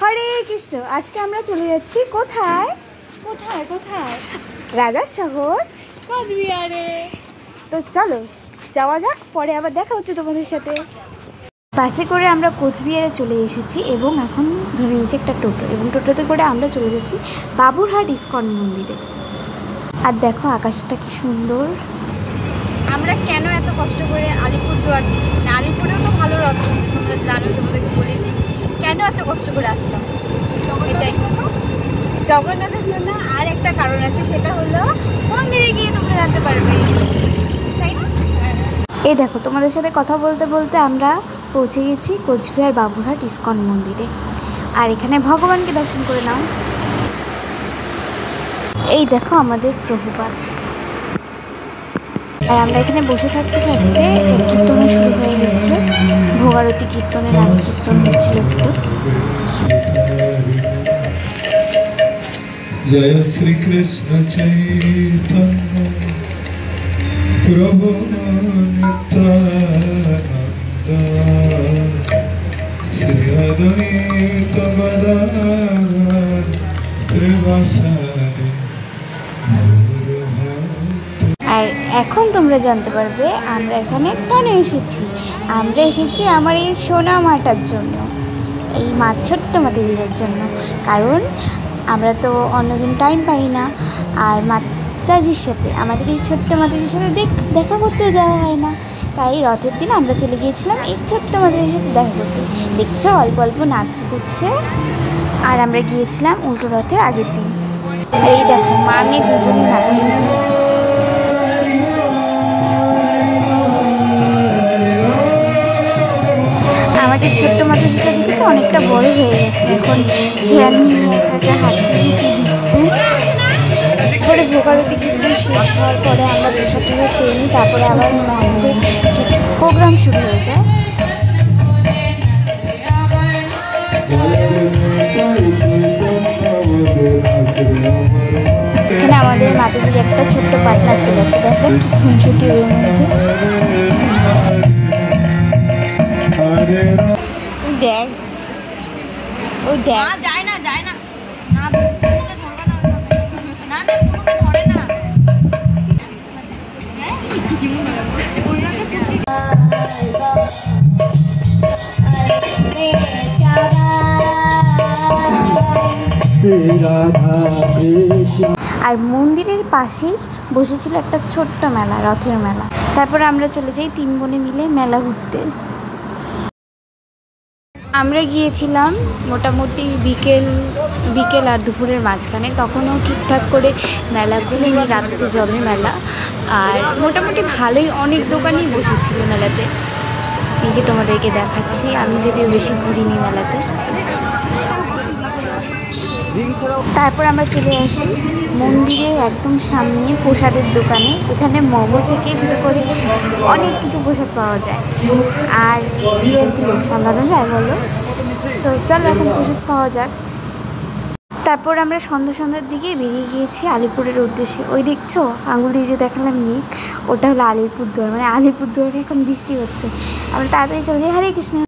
হরে কৃষ্ণ। আজকে আমরা চলে যাচ্ছি কোথায় কোথায় কোথায় রাজার শহর কোচবিহারে। তো চলো যাওয়া যাক, পরে আবার দেখা হচ্ছে তোমাদের সাথে। বাসে করে আমরা কোচবিহারে চলে এসেছি এবং এখন ধরে নিয়েছি একটা টোটো, এবং টোটোতে করে আমরা চলে যাচ্ছি বাবুরহাট ইস্কন মন্দিরে। আর দেখো আকাশটা কি সুন্দর। আমরা কেন এত কষ্ট করে আলিপুরদুয়ার, আলিপুরেও তো ভালো রথ হচ্ছে তোমরা জানো, তোমাদেরকে বলেছি কেন এত কষ্ট করে আসলাম। এটাই জগন্নাথের জন্য। আর একটা কারণ আছে, সেটা হলো মন্দিরে গিয়ে তোমরা জানতে পারবে, তাই না? এই দেখো তোমাদের সাথে কথা বলতে বলতে আমরা পৌঁছে গেছি কোচবিহার বাবুরহাট ইস্কন মন্দিরে। আর এখানে ভগবানকে দর্শন করে নাও। এই দেখো আমাদের প্রভুপাদ। আর আমরা এখানে বসে থাকতে থাকতে কীর্তন শুরু হয়ে গেছিল, ভোগারতি কীর্তনের আগে কীর্তন হচ্ছিল একটু। জয় শ্রীকৃষ্ণ চৈতন্য প্রভু নিত্যানন্দ শ্রী অদ্বৈত গদাধর শ্রীবাসাদি। আর এখন তোমরা জানতে পারবে আমরা এখানে কেন এসেছি। আমরা এসেছি আমার এই সোনা মাটার জন্য, এই মা ছোট্ট মাতাজিদের জন্য। কারণ আমরা তো অন্যদিন টাইম পাই না, আর মাতাজির সাথে, আমাদের এই ছোট্ট মাতাজির সাথে দেখা করতেও যাওয়া হয় না। তাই রথের দিন আমরা চলে গিয়েছিলাম এই ছোট্ট মাতাজির সাথে দেখা করতে। দেখছো অল্প অল্প নাচ করছে। আর আমরা গিয়েছিলাম উল্টো রথের আগের দিন। আর এই দেখো মা মেয়ে দুজনেই নাচা শুরু। আমাদের ছোট্ট মাতাজিটা দেখেছে অনেকটা বড় হয়ে গেছে, এখন চেয়ার নিয়ে এটাকে হাত দিয়ে দিচ্ছে। পরে ভোগারতি কীর্তন শেষ হওয়ার পরে আমরা প্রসাদটা খেয়ে নিই, তারপরে আবার মঞ্চে প্রোগ্রাম শুরু হয়ে যায়। এখানে আমাদের মাতাজির একটা ছোট্ট পার্টনার চলে আসে, দেখেন খুনসুটি ওর মধ্যে। দেখ ও দেখ যায় না যায় না না ধরবে না না না ধরে না। আর মন্দিরের পাশেই বসেছিল একটা ছোট্ট মেলা, রথের মেলা। তারপর আমরা চলে যাই 3 বোনে মিলে মেলা ঘুরতে। আমরা গিয়েছিলাম মোটামুটি বিকেল আর দুপুরের মাঝখানে, তখনও ঠিকঠাক করে মেলাগুলো রাত্রে জমে মেলা। আর মোটামুটি ভালোই অনেক দোকানই বসেছিল মেলাতে। এই যে তোমাদেরকে দেখাচ্ছি, আমি যদিও বেশি ঘুরিনি মেলাতে। তারপর আমরা চলে আসি মন্দিরের একদম সামনে প্রসাদের দোকানে। এখানে মোমো থেকে শুরু করে অনেক কিছু প্রসাদ পাওয়া যায়। আর একটু লোক সামলানো যায় বলো। তো চলো এখন প্রসাদ পাওয়া যাক। তারপর আমরা সন্ধ্যার দিকে বেরিয়ে গিয়েছি আলিপুরের উদ্দেশ্যে। ওই দেখছো আঙুল দিয়ে যে দেখালাম মেঘ, ওটা হলো আলিপুরদুয়ার। মানে আলিপুরদুয়ারে এখন বৃষ্টি হচ্ছে। আমরা তাড়াতাড়ি চলে যাই। হরে কৃষ্ণ।